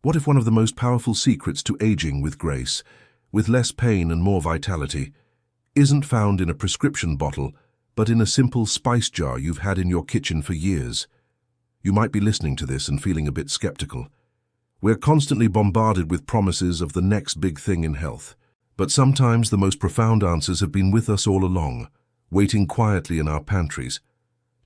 What if one of the most powerful secrets to aging with grace, with less pain and more vitality, isn't found in a prescription bottle, but in a simple spice jar you've had in your kitchen for years? You might be listening to this and feeling a bit skeptical. We're constantly bombarded with promises of the next big thing in health. But sometimes the most profound answers have been with us all along, waiting quietly in our pantries.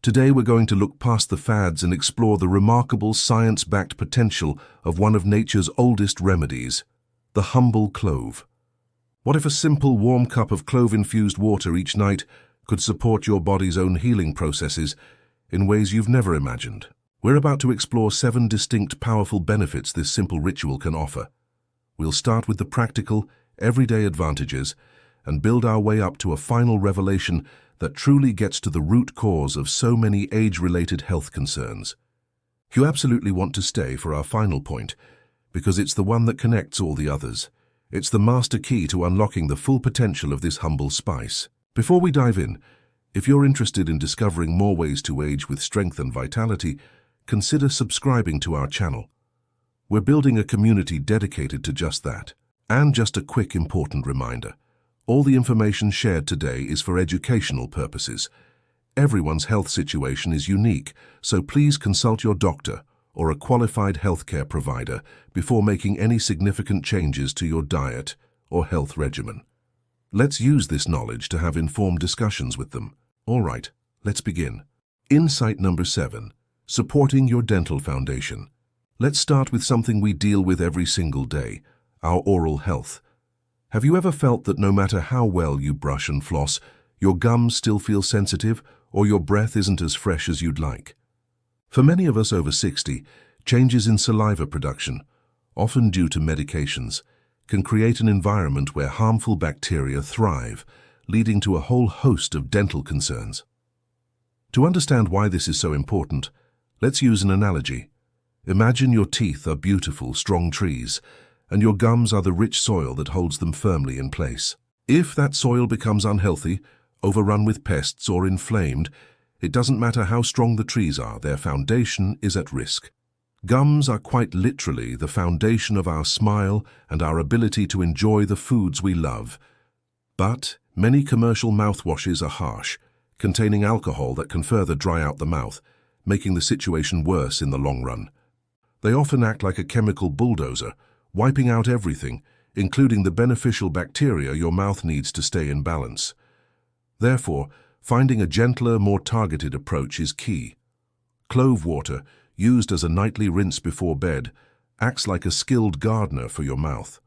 Today we're going to look past the fads and explore the remarkable science-backed potential of one of nature's oldest remedies, the humble clove. What if a simple warm cup of clove-infused water each night could support your body's own healing processes in ways you've never imagined? We're about to explore 7 distinct, powerful benefits this simple ritual can offer. We'll start with the practical, everyday advantages and build our way up to a final revelation that truly gets to the root cause of so many age-related health concerns. You absolutely want to stay for our final point, because it's the one that connects all the others. It's the master key to unlocking the full potential of this humble spice. Before we dive in, if you're interested in discovering more ways to age with strength and vitality, consider subscribing to our channel. We're building a community dedicated to just that. And just a quick important reminder, all the information shared today is for educational purposes. Everyone's health situation is unique, so please consult your doctor or a qualified healthcare provider before making any significant changes to your diet or health regimen. Let's use this knowledge to have informed discussions with them. All right, let's begin. Insight number 7, supporting your dental foundation. Let's start with something we deal with every single day, our oral health. Have you ever felt that no matter how well you brush and floss, your gums still feel sensitive or your breath isn't as fresh as you'd like? For many of us over 60, changes in saliva production, often due to medications, can create an environment where harmful bacteria thrive, leading to a whole host of dental concerns. To understand why this is so important, let's use an analogy. Imagine your teeth are beautiful, strong trees, and your gums are the rich soil that holds them firmly in place. If that soil becomes unhealthy, overrun with pests or inflamed, it doesn't matter how strong the trees are, their foundation is at risk. Gums are quite literally the foundation of our smile and our ability to enjoy the foods we love. But many commercial mouthwashes are harsh, containing alcohol that can further dry out the mouth, making the situation worse in the long run. They often act like a chemical bulldozer, wiping out everything, including the beneficial bacteria your mouth needs to stay in balance. Therefore, finding a gentler, more targeted approach is key. Clove water, used as a nightly rinse before bed, acts like a skilled gardener for your mouth.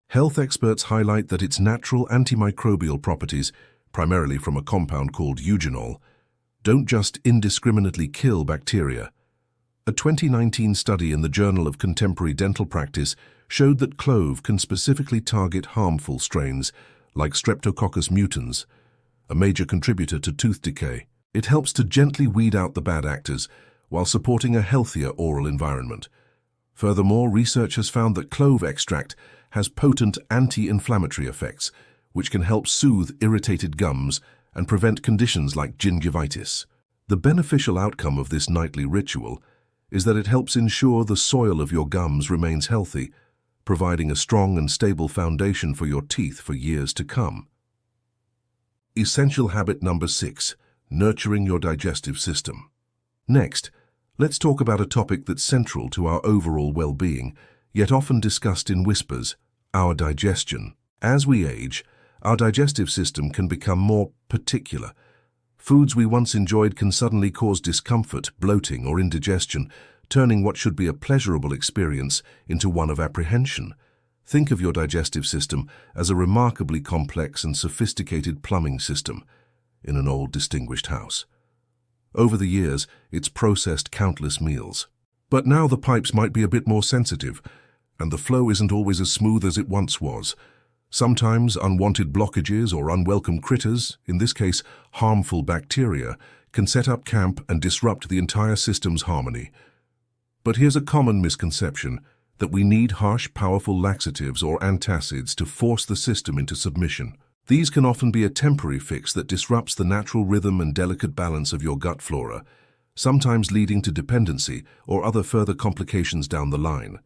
Health experts highlight that its natural antimicrobial properties, primarily from a compound called eugenol, don't just indiscriminately kill bacteria. A 2019 study in the Journal of Contemporary Dental Practice showed that clove can specifically target harmful strains like Streptococcus mutans, a major contributor to tooth decay. It helps to gently weed out the bad actors while supporting a healthier oral environment. Furthermore, research has found that clove extract has potent anti-inflammatory effects, which can help soothe irritated gums and prevent conditions like gingivitis. The beneficial outcome of this nightly ritual is that it helps ensure the soil of your gums remains healthy, providing a strong and stable foundation for your teeth for years to come. Essential habit number 6, nurturing your digestive system. Next, let's talk about a topic that's central to our overall well-being, yet often discussed in whispers, our digestion. As we age, our digestive system can become more particular. Foods we once enjoyed can suddenly cause discomfort, bloating, or indigestion, turning what should be a pleasurable experience into one of apprehension. Think of your digestive system as a remarkably complex and sophisticated plumbing system in an old, distinguished house. Over the years, it's processed countless meals. But now the pipes might be a bit more sensitive, and the flow isn't always as smooth as it once was. Sometimes unwanted blockages or unwelcome critters, in this case harmful bacteria, can set up camp and disrupt the entire system's harmony. But here's a common misconception, that we need harsh, powerful laxatives or antacids to force the system into submission. These can often be a temporary fix that disrupts the natural rhythm and delicate balance of your gut flora, sometimes leading to dependency or other further complications down the line.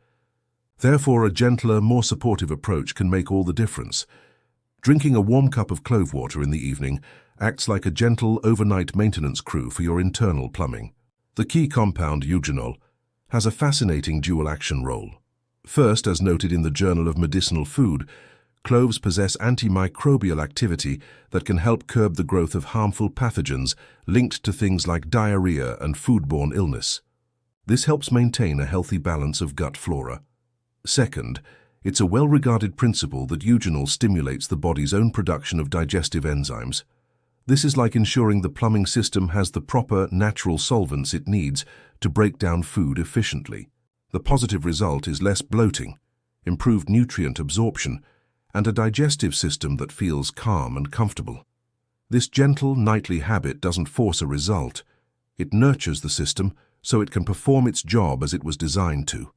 Therefore, a gentler, more supportive approach can make all the difference. Drinking a warm cup of clove water in the evening acts like a gentle overnight maintenance crew for your internal plumbing. The key compound, eugenol, has a fascinating dual-action role. First, as noted in the Journal of Medicinal Food, cloves possess antimicrobial activity that can help curb the growth of harmful pathogens linked to things like diarrhea and foodborne illness. This helps maintain a healthy balance of gut flora. Second, it's a well-regarded principle that eugenol stimulates the body's own production of digestive enzymes. This is like ensuring the plumbing system has the proper natural solvents it needs to break down food efficiently. The positive result is less bloating, improved nutrient absorption, and a digestive system that feels calm and comfortable. This gentle, nightly habit doesn't force a result. It nurtures the system so it can perform its job as it was designed to.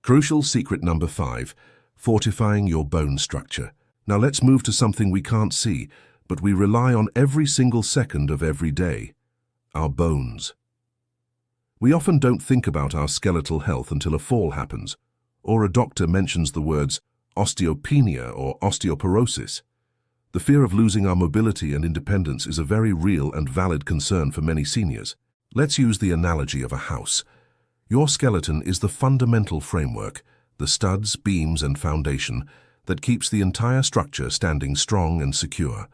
Crucial secret number 5, fortifying your bone structure. Now let's move to something we can't see, but we rely on every single second of every day: our bones. We often don't think about our skeletal health until a fall happens, or a doctor mentions the words osteopenia or osteoporosis. The fear of losing our mobility and independence is a very real and valid concern for many seniors. Let's use the analogy of a house. Your skeleton is the fundamental framework, the studs, beams, and foundation that keeps the entire structure standing strong and secure.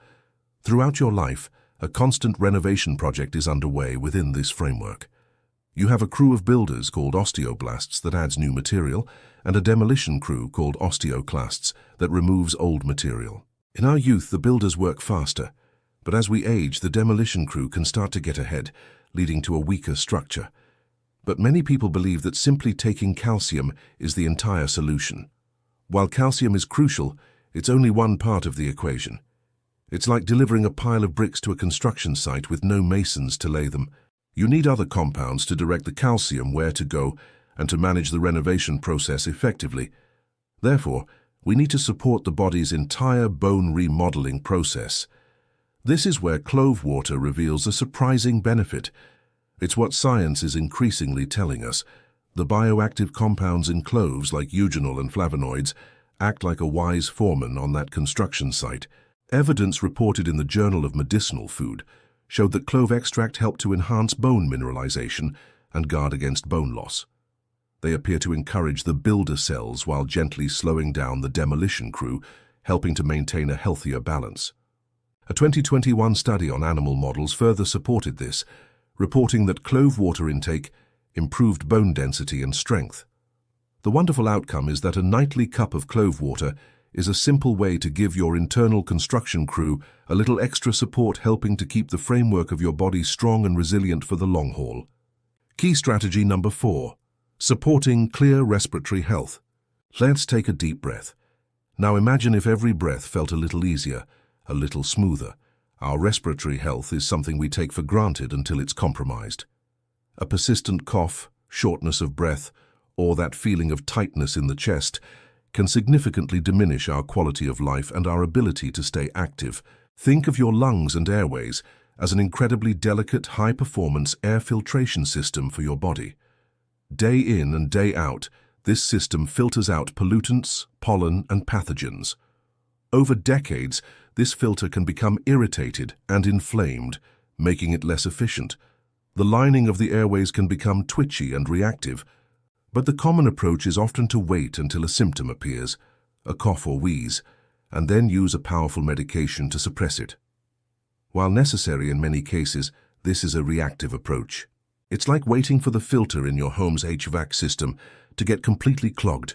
Throughout your life, a constant renovation project is underway within this framework. You have a crew of builders called osteoblasts that adds new material, and a demolition crew called osteoclasts that removes old material. In our youth, the builders work faster, but as we age, the demolition crew can start to get ahead, leading to a weaker structure. But many people believe that simply taking calcium is the entire solution. While calcium is crucial, it's only one part of the equation. It's like delivering a pile of bricks to a construction site with no masons to lay them. You need other compounds to direct the calcium where to go and to manage the renovation process effectively. Therefore, we need to support the body's entire bone remodeling process. This is where clove water reveals a surprising benefit. It's what science is increasingly telling us. The bioactive compounds in cloves, like eugenol and flavonoids, act like a wise foreman on that construction site. Evidence reported in the Journal of Medicinal Food showed that clove extract helped to enhance bone mineralization and guard against bone loss. They appear to encourage the builder cells while gently slowing down the demolition crew, helping to maintain a healthier balance. A 2021 study on animal models further supported this, reporting that clove water intake improved bone density and strength. The wonderful outcome is that a nightly cup of clove water is a simple way to give your internal construction crew a little extra support, helping to keep the framework of your body strong and resilient for the long haul. Key strategy number 4, supporting clear respiratory health. Let's take a deep breath. Now imagine if every breath felt a little easier, a little smoother. Our respiratory health is something we take for granted until it's compromised. A persistent cough, shortness of breath, or that feeling of tightness in the chest can significantly diminish our quality of life and our ability to stay active. Think of your lungs and airways as an incredibly delicate, high-performance air filtration system for your body. Day in and day out, this system filters out pollutants, pollen, and pathogens. Over decades, this filter can become irritated and inflamed, making it less efficient. The lining of the airways can become twitchy and reactive, but the common approach is often to wait until a symptom appears, a cough or wheeze, and then use a powerful medication to suppress it. While necessary in many cases, this is a reactive approach. It's like waiting for the filter in your home's HVAC system to get completely clogged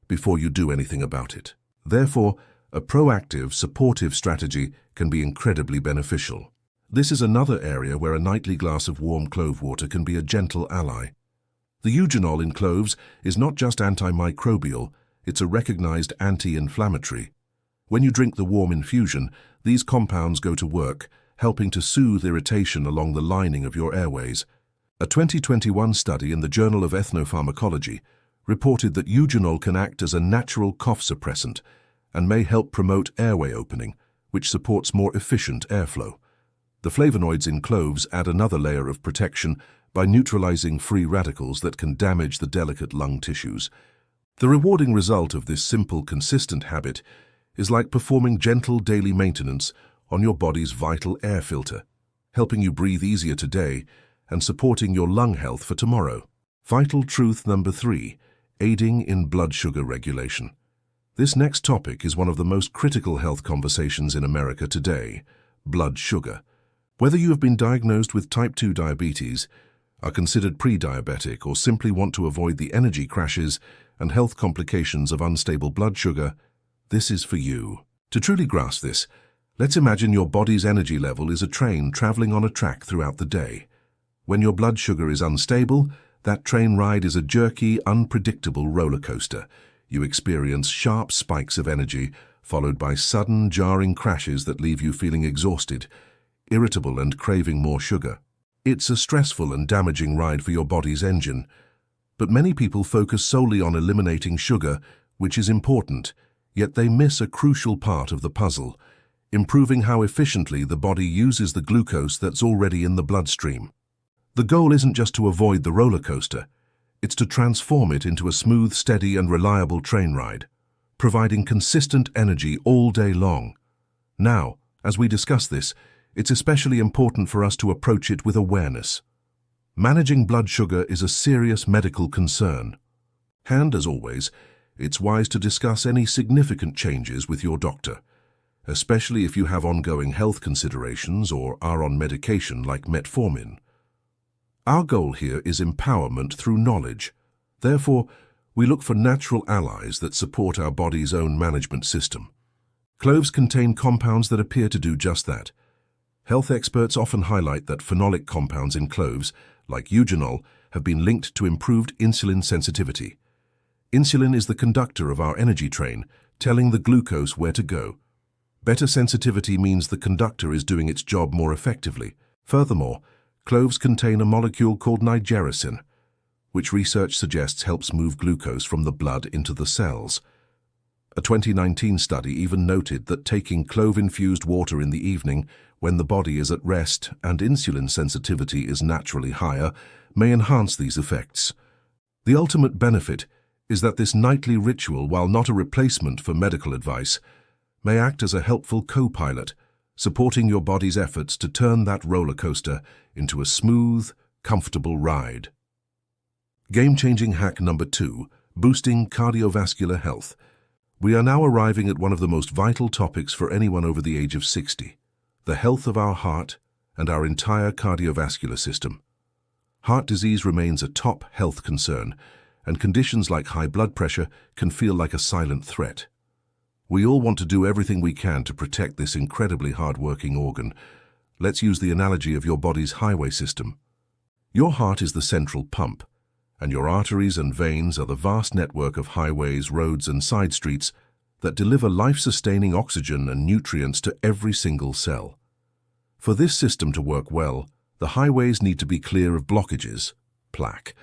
before you do anything about it. Therefore, a proactive, supportive strategy can be incredibly beneficial. This is another area where a nightly glass of warm clove water can be a gentle ally. The eugenol in cloves is not just antimicrobial, it's a recognized anti-inflammatory. When you drink the warm infusion, these compounds go to work, helping to soothe irritation along the lining of your airways. A 2021 study in the Journal of Ethnopharmacology reported that eugenol can act as a natural cough suppressant and may help promote airway opening, which supports more efficient airflow. The flavonoids in cloves add another layer of protection by neutralizing free radicals that can damage the delicate lung tissues. The rewarding result of this simple, consistent habit is like performing gentle daily maintenance on your body's vital air filter, helping you breathe easier today and supporting your lung health for tomorrow. Vital truth number 3, aiding in blood sugar regulation. This next topic is one of the most critical health conversations in America today: blood sugar. Whether you have been diagnosed with type 2 diabetes, are considered pre-diabetic, or simply want to avoid the energy crashes and health complications of unstable blood sugar, this is for you. To truly grasp this, let's imagine your body's energy level is a train traveling on a track throughout the day. When your blood sugar is unstable, that train ride is a jerky, unpredictable roller coaster. You experience sharp spikes of energy, followed by sudden, jarring crashes that leave you feeling exhausted, irritable, and craving more sugar. It's a stressful and damaging ride for your body's engine. But many people focus solely on eliminating sugar, which is important, yet they miss a crucial part of the puzzle: improving how efficiently the body uses the glucose that's already in the bloodstream. The goal isn't just to avoid the roller coaster, it's to transform it into a smooth, steady, and reliable train ride, providing consistent energy all day long. Now, as we discuss this, it's especially important for us to approach it with awareness. Managing blood sugar is a serious medical concern. And, as always, it's wise to discuss any significant changes with your doctor, especially if you have ongoing health considerations or are on medication like metformin. Our goal here is empowerment through knowledge. Therefore, we look for natural allies that support our body's own management system. Cloves contain compounds that appear to do just that. Health experts often highlight that phenolic compounds in cloves, like eugenol, have been linked to improved insulin sensitivity. Insulin is the conductor of our energy train, telling the glucose where to go. Better sensitivity means the conductor is doing its job more effectively. Furthermore, cloves contain a molecule called digestion, which research suggests helps move glucose from the blood into the cells. A 2019 study even noted that taking clove-infused water in the evening, when the body is at rest and insulin sensitivity is naturally higher, may enhance these effects. The ultimate benefit is that this nightly ritual, while not a replacement for medical advice, may act as a helpful co-pilot, supporting your body's efforts to turn that roller coaster into a smooth, comfortable ride. Game-changing hack number 2, boosting cardiovascular health. We are now arriving at one of the most vital topics for anyone over the age of 60, the health of our heart and our entire cardiovascular system. Heart disease remains a top health concern, and conditions like high blood pressure can feel like a silent threat. We all want to do everything we can to protect this incredibly hard-working organ. Let's use the analogy of your body's highway system. Your heart is the central pump, and your arteries and veins are the vast network of highways, roads, and side streets that deliver life-sustaining oxygen and nutrients to every single cell. For this system to work well, the highways need to be clear of blockages, plaque,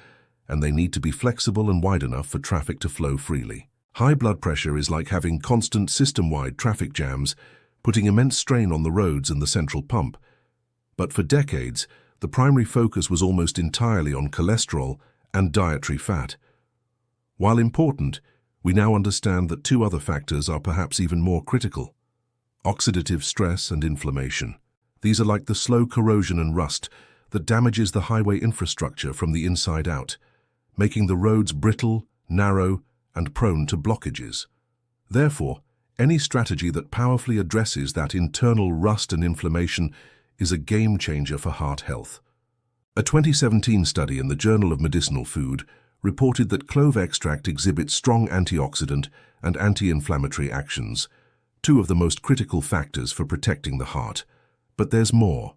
and they need to be flexible and wide enough for traffic to flow freely. High blood pressure is like having constant system-wide traffic jams, putting immense strain on the roads and the central pump. But for decades, the primary focus was almost entirely on cholesterol and dietary fat. While important, we now understand that 2 other factors are perhaps even more critical: oxidative stress and inflammation. These are like the slow corrosion and rust that damages the highway infrastructure from the inside out, making the roads brittle, narrow, and prone to blockages. Therefore, any strategy that powerfully addresses that internal rust and inflammation is a game-changer for heart health. A 2017 study in the Journal of Medicinal Food reported that clove extract exhibits strong antioxidant and anti-inflammatory actions, 2 of the most critical factors for protecting the heart. But there's more.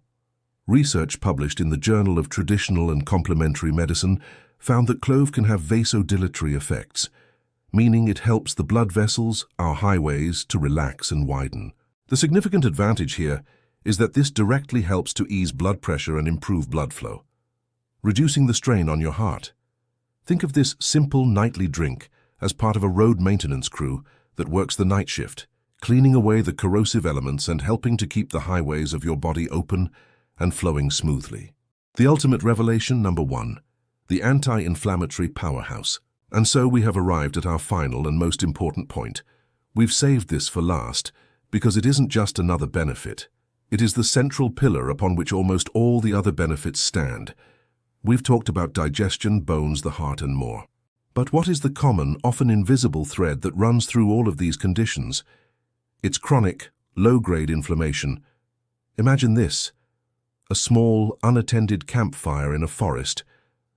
Research published in the Journal of Traditional and Complementary Medicine found that clove can have vasodilatory effects, meaning it helps the blood vessels, our highways, to relax and widen. The significant advantage here is that this directly helps to ease blood pressure and improve blood flow, reducing the strain on your heart. Think of this simple nightly drink as part of a road maintenance crew that works the night shift, cleaning away the corrosive elements and helping to keep the highways of your body open and flowing smoothly. The ultimate revelation number 1, the anti-inflammatory powerhouse. And so we have arrived at our final and most important point. We've saved this for last because it isn't just another benefit. It is the central pillar upon which almost all the other benefits stand. We've talked about digestion, bones, the heart, and more. But what is the common, often invisible thread that runs through all of these conditions? It's chronic, low-grade inflammation. Imagine this: a small, unattended campfire in a forest.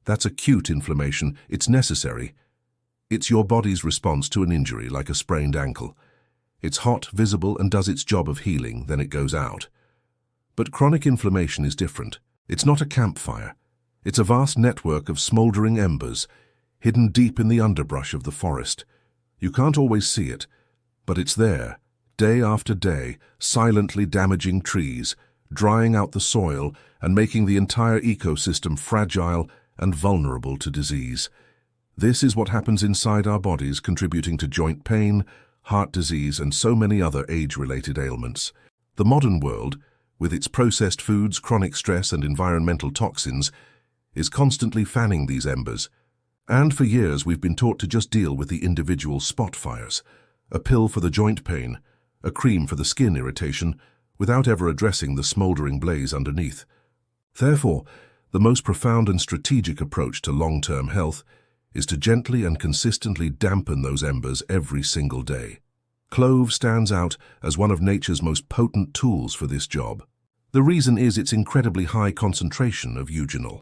That's acute inflammation. It's necessary. It's your body's response to an injury, like a sprained ankle. It's hot, visible, and does its job of healing, then it goes out. But chronic inflammation is different. It's not a campfire. It's a vast network of smoldering embers, hidden deep in the underbrush of the forest. You can't always see it, but it's there, day after day, silently damaging trees, drying out the soil, and making the entire ecosystem fragile and vulnerable to disease. This is what happens inside our bodies, contributing to joint pain, heart disease, and so many other age-related ailments. The modern world, with its processed foods, chronic stress, and environmental toxins, is constantly fanning these embers. And for years we've been taught to just deal with the individual spot fires, a pill for the joint pain, a cream for the skin irritation, without ever addressing the smoldering blaze underneath. Therefore, the most profound and strategic approach to long-term health is to gently and consistently dampen those embers every single day. Clove stands out as one of nature's most potent tools for this job. The reason is its incredibly high concentration of eugenol.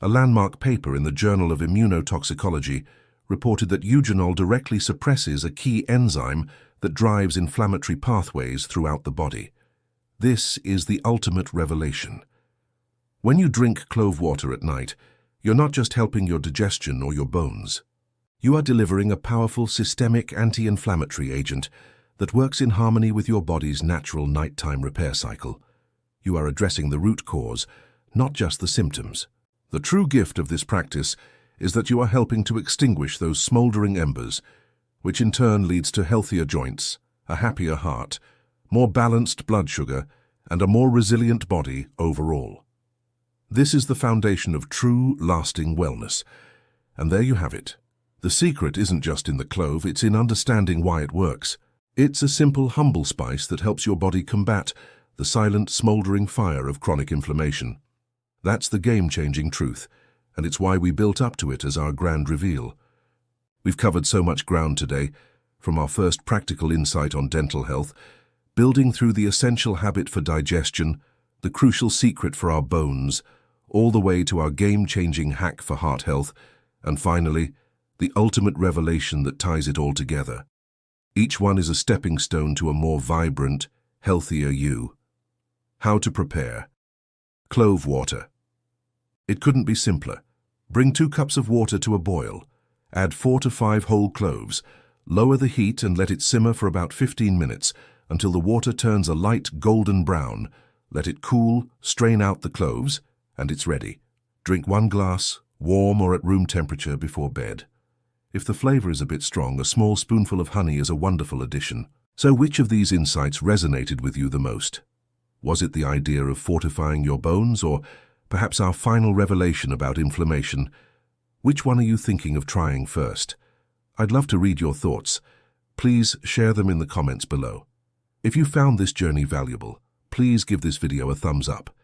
A landmark paper in the Journal of Immunotoxicology reported that eugenol directly suppresses a key enzyme that drives inflammatory pathways throughout the body. This is the ultimate revelation. When you drink clove water at night, you're not just helping your digestion or your bones. You are delivering a powerful systemic anti-inflammatory agent that works in harmony with your body's natural nighttime repair cycle. You are addressing the root cause, not just the symptoms. The true gift of this practice is that you are helping to extinguish those smoldering embers, which in turn leads to healthier joints, a happier heart, more balanced blood sugar, and a more resilient body overall. This is the foundation of true, lasting wellness. And there you have it. The secret isn't just in the clove, it's in understanding why it works. It's a simple, humble spice that helps your body combat the silent, smoldering fire of chronic inflammation. That's the game-changing truth, and it's why we built up to it as our grand reveal. We've covered so much ground today, from our first practical insight on dental health, building through the essential habit for digestion, the crucial secret for our bones, all the way to our game-changing hack for heart health, and finally, the ultimate revelation that ties it all together. Each one is a stepping stone to a more vibrant, healthier you. How to prepare. Clove water. It couldn't be simpler. Bring 2 cups of water to a boil. Add 4 to 5 whole cloves. Lower the heat and let it simmer for about 15 minutes until the water turns a light golden brown. Let it cool, strain out the cloves, and it's ready. Drink 1 glass, warm or at room temperature, before bed. If the flavor is a bit strong, a small spoonful of honey is a wonderful addition. So which of these insights resonated with you the most? Was it the idea of fortifying your bones, or perhaps our final revelation about inflammation? Which one are you thinking of trying first? I'd love to read your thoughts. Please share them in the comments below. If you found this journey valuable, please give this video a thumbs up.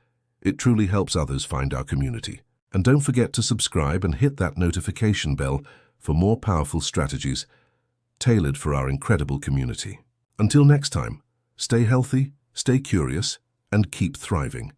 It truly helps others find our community. And don't forget to subscribe and hit that notification bell for more powerful strategies tailored for our incredible community. Until next time, stay healthy, stay curious, and keep thriving.